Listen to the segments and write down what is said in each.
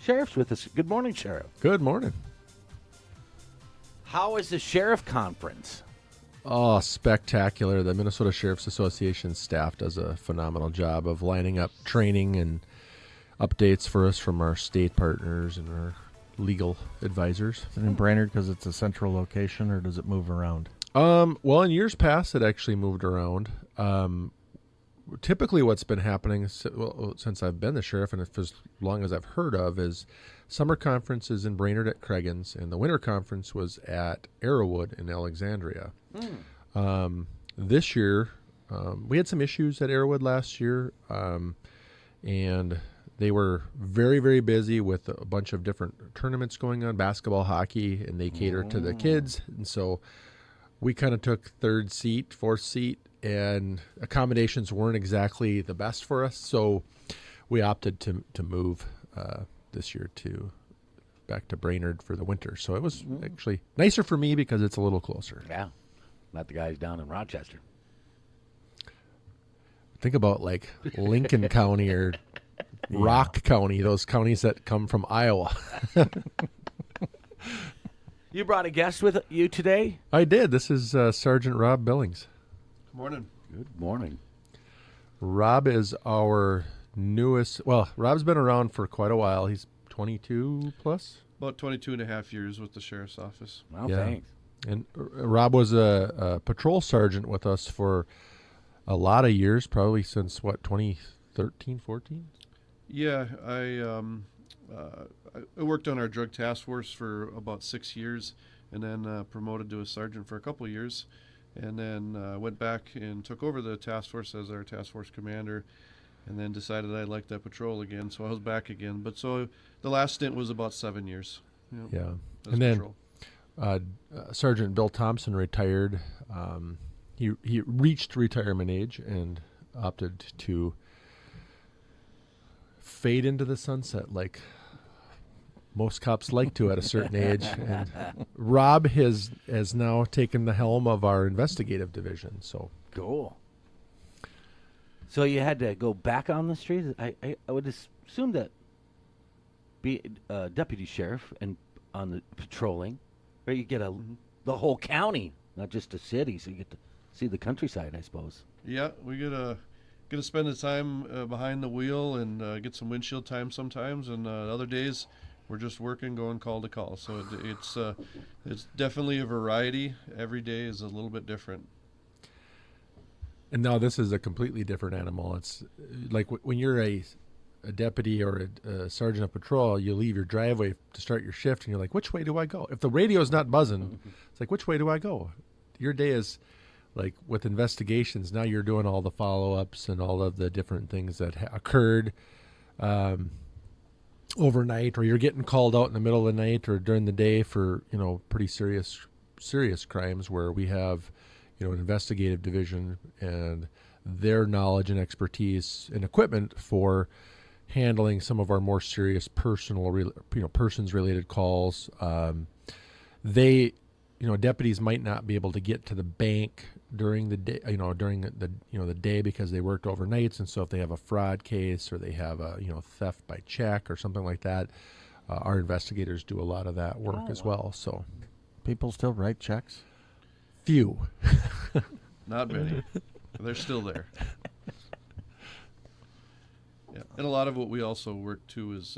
Sheriff's with us. Good morning, Sheriff. Good morning. How is the Sheriff Conference? Oh, spectacular. The Minnesota Sheriff's Association staff does a phenomenal job of lining up training and updates for us from our state partners and our legal advisors. Is it in Brainerd because it's a central location, or does it move around? Well, in years past, it actually moved around. Typically what's been happening since I've been the sheriff, and for as long as I've heard of, is summer conference is in Brainerd at Cregan's, and the winter conference was at Arrowwood in Alexandria. This year, we had some issues at Arrowwood last year, and they were very, very busy with a bunch of different tournaments going on, basketball, hockey, and they cater to the kids. And so we kind of took third seat, fourth seat, and accommodations weren't exactly the best for us. So we opted to move this year back to Brainerd for the winter. So it was actually nicer for me because it's a little closer. Yeah, not the guys down in Rochester. Think about like Lincoln County or Rock County, those counties that come from Iowa. You brought a guest with you today? I did. This is Sergeant Rob Billings. Good morning. Good morning. Rob is our newest. Well, Rob's been around for quite a while. He's 22 plus. About 22 and a half years with the Sheriff's Office. Well, Yeah. thanks. And Rob was a patrol sergeant with us for a lot of years, probably since, 2013, 14? Yeah, I worked on our drug task force for about 6 years, and then promoted to a sergeant for a couple of years, and then went back and took over the task force as our task force commander, and then decided I liked that patrol again, so I was back again. But so the last stint was about 7 years. Yeah. As And then patrol. Sergeant Bill Thompson retired. He reached retirement age and opted to fade into the sunset like most cops like to at a certain age. And Rob has now taken the helm of our investigative division. So Cool. So you had to go back on the street? I would assume that be a deputy sheriff and on the patrolling, where you get the whole county, not just a city, so you get to see the countryside, I suppose. Yeah, we get to spend the time behind the wheel and get some windshield time sometimes, and other days we're just working, going call to call. So it's definitely a variety. Every day is a little bit different. And now this is a completely different animal. It's like when you're a deputy or a sergeant of patrol, you leave your driveway to start your shift, and you're like, which way do I go? If the radio's not buzzing, it's like, which way do I go? Your day is like with investigations. Now you're doing all the follow-ups and all of the different things that occurred overnight, or you're getting called out in the middle of the night or during the day for, pretty serious crimes where we have, an investigative division and their knowledge and expertise and equipment for handling some of our more serious persons related calls. Deputies might not be able to get to the bank during the day, during the day because they worked overnights. And so if they have a fraud case or they have a, theft by check or something like that, our investigators do a lot of that work as well. So People still write checks? few. Not many. They're still there. Yeah, and a lot of what we also work to is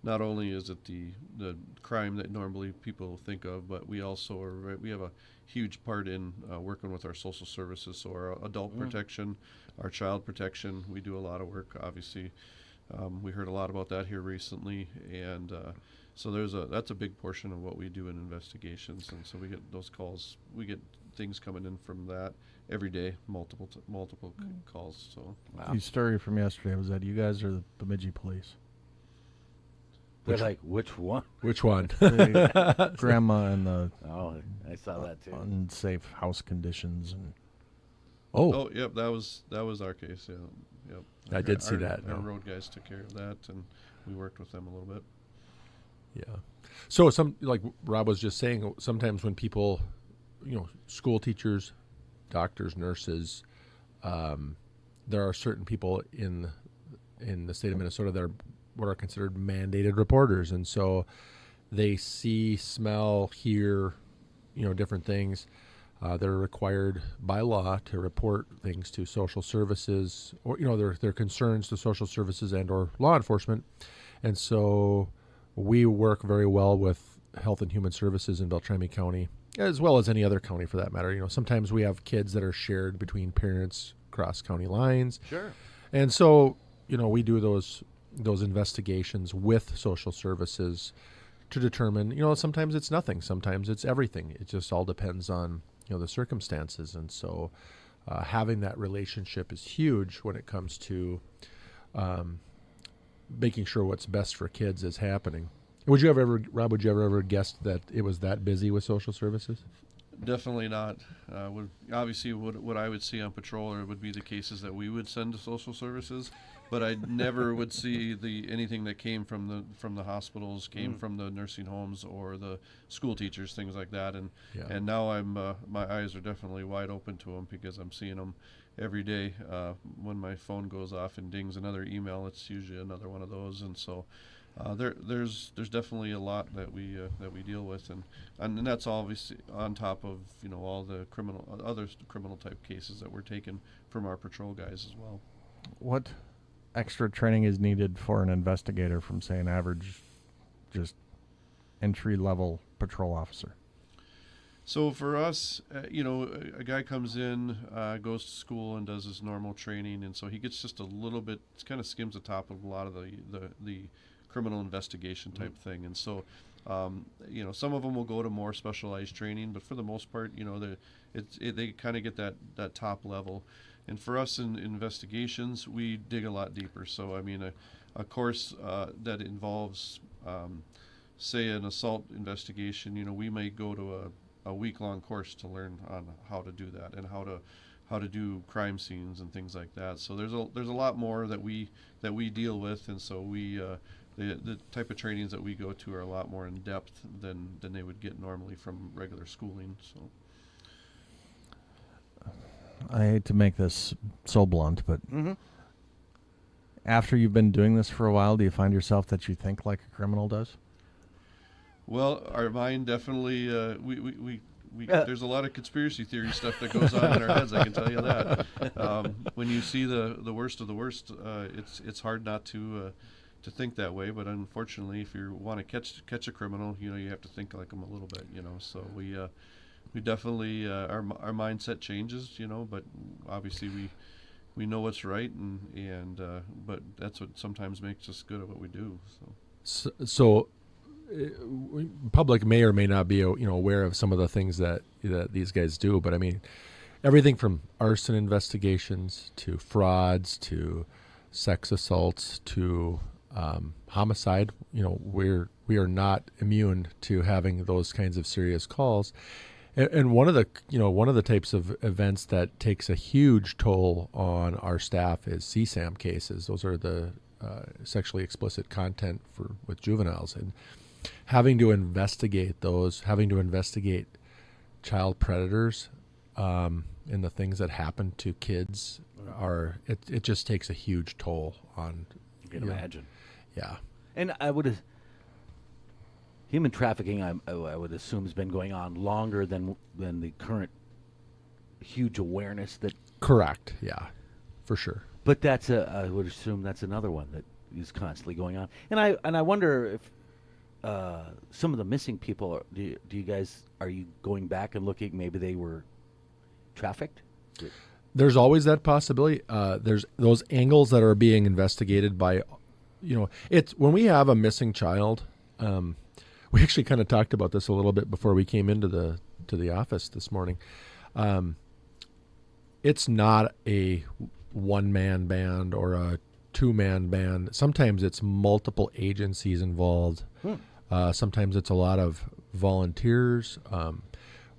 not only is it the crime that normally people think of, but we also we have a huge part in working with our social services, so our adult protection, our child protection. We do a lot of work. Obviously, we heard a lot about that here recently, and so that's a big portion of what we do in investigations, and so we get those calls. We get things coming in from that every day, multiple calls. So The story from yesterday was that you guys are the Bemidji police. They're like, which one? Which one? The grandma and the Oh, I saw that too. unsafe house conditions and oh, yep, that was our case. Yeah, yep. I did see that, Our no. road guys took care of that, and we worked with them a little bit. Yeah. So like Rob was just saying, sometimes when people, school teachers, doctors, nurses, there are certain people in the state of Minnesota that are what are considered mandated reporters, and so they see, smell, hear, different things. They're required by law to report things to social services, or their concerns to social services and or law enforcement. And so we work very well with Health and Human Services in Beltrami County, as well as any other county for that matter. Sometimes we have kids that are shared between parents across county lines. Sure. And so, we do those investigations with social services to determine, sometimes it's nothing, sometimes it's everything. It just all depends on, the circumstances. And so having that relationship is huge when it comes to making sure what's best for kids is happening. Rob, would you ever guessed that it was that busy with social services? Definitely not. Obviously, what I would see on patrol would be the cases that we would send to social services, but I never would see anything that came from the hospitals, came from the nursing homes or the school teachers, things like that. And now my eyes are definitely wide open to them because I'm seeing them every day. When my phone goes off and dings another email, it's usually another one of those, and so. There's definitely a lot that we deal with, and that's obviously on top of all the other criminal type cases that we're taking from our patrol guys as well. What extra training is needed for an investigator from, say, an average, just entry-level patrol officer? So for us, a guy comes in, goes to school and does his normal training, and so he gets just a little bit, kind of skims the top of a lot of the criminal investigation type thing. And so, some of them will go to more specialized training, but for the most part, they kind of get that top level. And for us in investigations, we dig a lot deeper. So, I mean, a course that involves, say, an assault investigation, we may go to a week-long course to learn on how to do that and how to do crime scenes and things like that. So there's a lot more that we deal with, and so we the type of trainings that we go to are a lot more in depth than they would get normally from regular schooling. So I hate to make this so blunt, but after you've been doing this for a while, do you find yourself that you think like a criminal does? Well, our mind definitely there's a lot of conspiracy theory stuff that goes on in our heads. I can tell you that. When you see the worst of the worst, it's hard not to think that way. But unfortunately, if you want to catch a criminal, you have to think like them a little bit. So we definitely our mindset changes. But obviously we know what's right, and but that's what sometimes makes us good at what we do. So public may or may not be aware of some of the things that these guys do, but I mean everything from arson investigations to frauds to sex assaults to homicide. We are not immune to having those kinds of serious calls. And one of the types of events that takes a huge toll on our staff is CSAM cases. Those are the sexually explicit content with juveniles, and having to investigate those, having to investigate child predators, and the things that happen to kids it just takes a huge toll on. You can imagine. Yeah. And human trafficking, I would assume, has been going on longer than the current huge awareness that. Correct. Yeah, for sure. But I would assume that's another one that is constantly going on. And I wonder if some of the missing people are you going back and looking, maybe they were trafficked? There's always that possibility. There's those angles that are being investigated by, it's when we have a missing child. We actually kind of talked about this a little bit before we came into the office this morning. It's not a one-man band or a two-man band. Sometimes it's multiple agencies involved. Sometimes it's a lot of volunteers.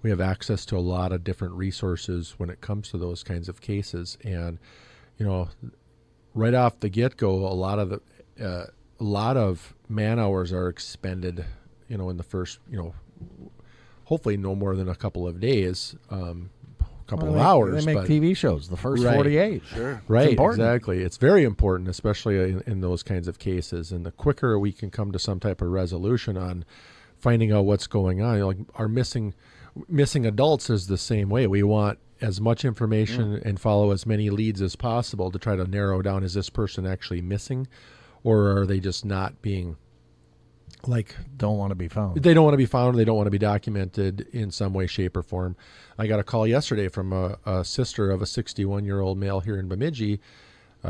We have access to a lot of different resources when it comes to those kinds of cases. And, right off the get-go, a lot of man hours are expended, in the first, hopefully no more than a couple of days, couple of hours. They make but TV shows, the first Right. 48. Sure. Right, important. exactly. It's very important, especially in those kinds of cases. And the quicker we can come to some type of resolution on finding out what's going on, like our missing adults is the same way. We want as much information and follow as many leads as possible to try to narrow down, is this person actually missing, or are they just not being, like, Don't want to be found. they don't want to be found, they don't want to be documented in some way, shape, or form. I got a call yesterday from a sister of a 61-year-old male here in Bemidji.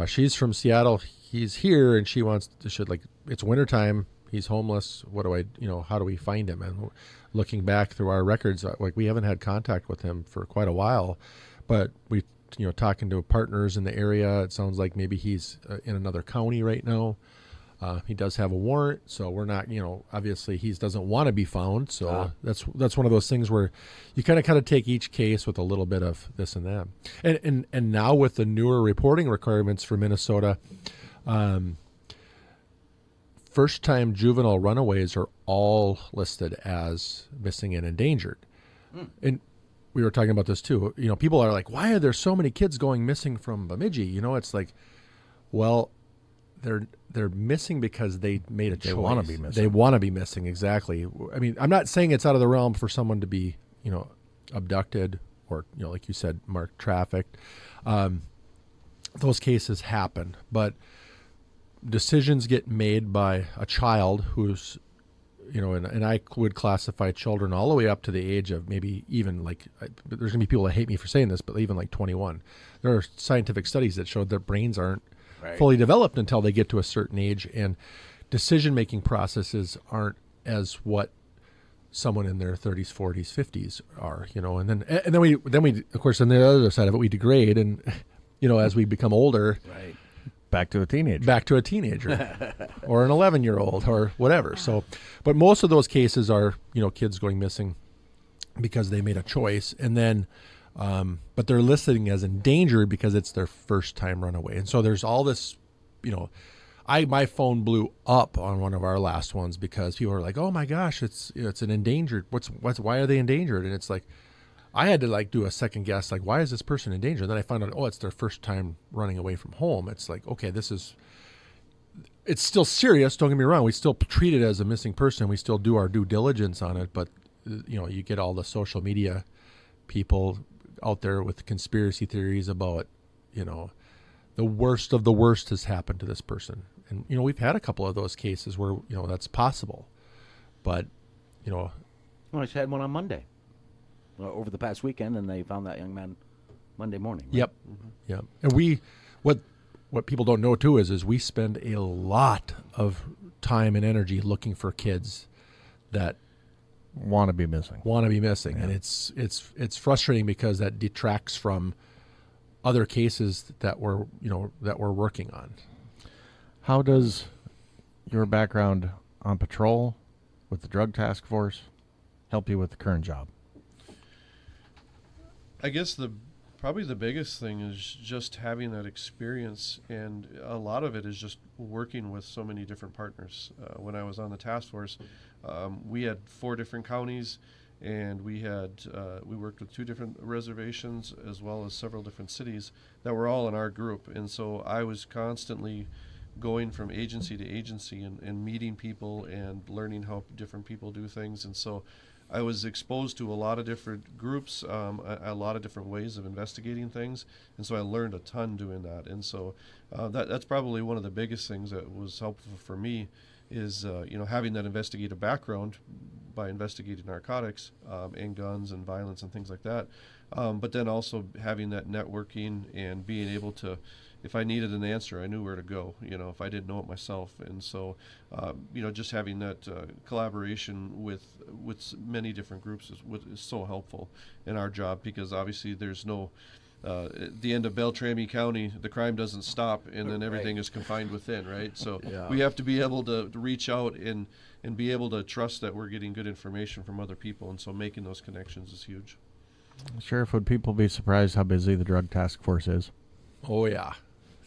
She's from Seattle. He's here, and she wants to, like, it's wintertime. He's homeless. What do how do we find him? And looking back through our records, like, we haven't had contact with him for quite a while, but we, talking to partners in the area, it sounds like maybe he's in another county right now. He does have a warrant, so we're not, obviously he doesn't want to be found. So that's one of those things where you kind of take each case with a little bit of this and that. And now with the newer reporting requirements for Minnesota, first-time juvenile runaways are all listed as missing and endangered. And we were talking about this too. People are like, why are there so many kids going missing from Bemidji? It's like, well, they're missing because they made a choice. They want to be missing. They want to be missing, exactly. I mean, I'm not saying it's out of the realm for someone to be, abducted or, like you said, Mark, trafficked. Those cases happen, but decisions get made by a child who's, and I would classify children all the way up to the age of maybe even like, there's going to be people that hate me for saying this, but even like 21. There are scientific studies that showed their brains aren't fully developed until they get to a certain age, and decision-making processes aren't as what someone in their 30s, 40s, 50s are, and then we of course on the other side of it we degrade, and as we become older, Right. back to a teenager or an 11-year-old or whatever. So, but most of those cases are, kids going missing because they made a choice, and then but they're listing as endangered because it's their first time runaway. And so there's all this, my phone blew up on one of our last ones because people are like, oh my gosh, it's an endangered. Why are they endangered? And it's like, I had to do a second guess, like, why is this person endangered? And then I found out, it's their first time running away from home. It's like, okay, it's still serious. Don't get me wrong. We still treat it as a missing person. We still do our due diligence on it. But, you get all the social media people out there with conspiracy theories about, the worst of the worst has happened to this person. And, we've had a couple of those cases where, that's possible. But, Well, I just had one on Monday. Over the past weekend, and they found that young man Monday morning. Right? Yep. Yep. And what people don't know too is we spend a lot of time and energy looking for kids that Want to be missing. Yeah. And it's frustrating because that detracts from other cases that we're working on. How does your background on patrol with the drug task force help you with the current job? I guess probably the biggest thing is just having that experience, and a lot of it is just working with so many different partners. When I was on the task force, we had 4 different counties, and we worked with 2 different reservations as well as several different cities that were all in our group. And so I was constantly going from agency to agency and meeting people and learning how different people do things. And so I was exposed to a lot of different groups, a lot of different ways of investigating things, and so I learned a ton doing that. And so that's probably one of the biggest things that was helpful for me is having that investigative background by investigating narcotics and guns and violence and things like that. But then also having that networking and being able to, if I needed an answer, I knew where to go, if I didn't know it myself. And so, just having that collaboration with many different groups is so helpful in our job, because obviously there's no, at the end of Beltrami County, the crime doesn't stop and then everything is confined within, right? So we have to be able to reach out and be able to trust that we're getting good information from other people. And so making those connections is huge. Sheriff, would people be surprised how busy the drug task force is? Oh, yeah.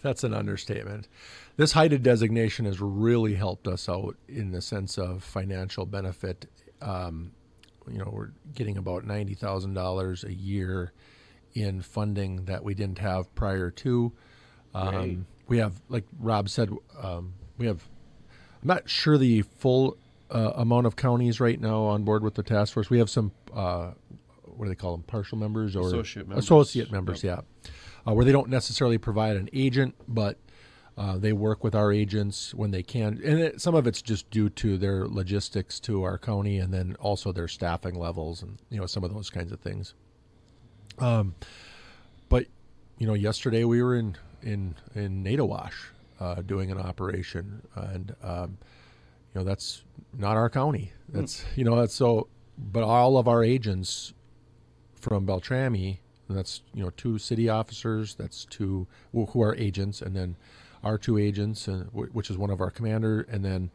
That's an understatement. This HIDTA designation has really helped us out in the sense of financial benefit. We're getting about $90,000 a year in funding that we didn't have prior to. Great. We have, like Rob said, we have, I'm not sure the full amount of counties right now on board with the task force. We have some, what do they call them, partial members or associate members, Yep. yeah, where they don't necessarily provide an agent, but they work with our agents when they can. And some of it's just due to their logistics to our county and then also their staffing levels and, some of those kinds of things. But, yesterday we were in Nadawash doing an operation, and that's not our county. That's that's so. But all of our agents from Beltrami, and that's 2 city officers. That's 2 who are agents, and then our 2 agents, which is one of our commander, and then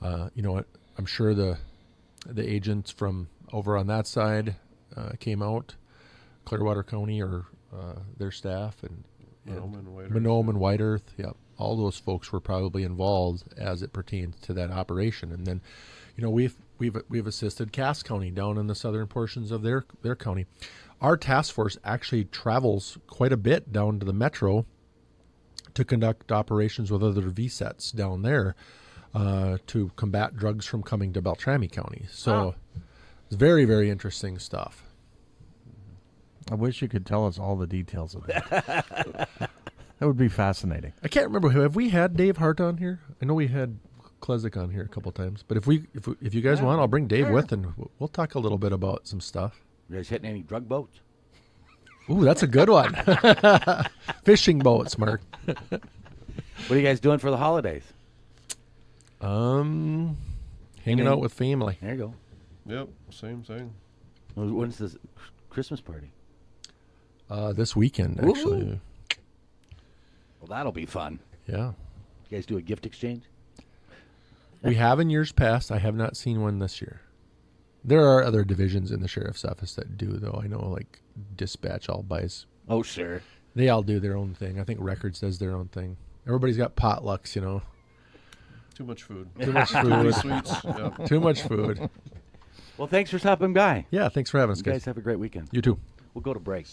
I'm sure the agents from over on that side came out, Clearwater County or their staff and Monome and White Earth, yeah, all those folks were probably involved as it pertains to that operation. And then, we've assisted Cass County down in the southern portions of their county. Our task force actually travels quite a bit down to the metro to conduct operations with other VSETs down there to combat drugs from coming to Beltrami County. So it's very, very interesting stuff. I wish you could tell us all the details of that. That would be fascinating. I can't remember. Have we had Dave Hart on here? I know we had Klezak on here a couple times. But if you guys want, I'll bring Dave with, and we'll talk a little bit about some stuff. You guys hitting any drug boats? Ooh, that's a good one. Fishing boats, Mark. What are you guys doing for the holidays? Hanging out with family. There you go. Yep, same thing. When's this Christmas party? This weekend, actually. Ooh. Well, that'll be fun. Yeah. You guys do a gift exchange? We have in years past. I have not seen one this year. There are other divisions in the sheriff's office that do, though. I know, like dispatch all buys. Oh, sure. They all do their own thing. I think Records does their own thing. Everybody's got potlucks, Too much food. Too much Too many food. sweets. Yep. Too much food. Well, thanks for stopping by. Yeah, thanks for having us, You guys. guys have a great weekend. You too. We'll go to break.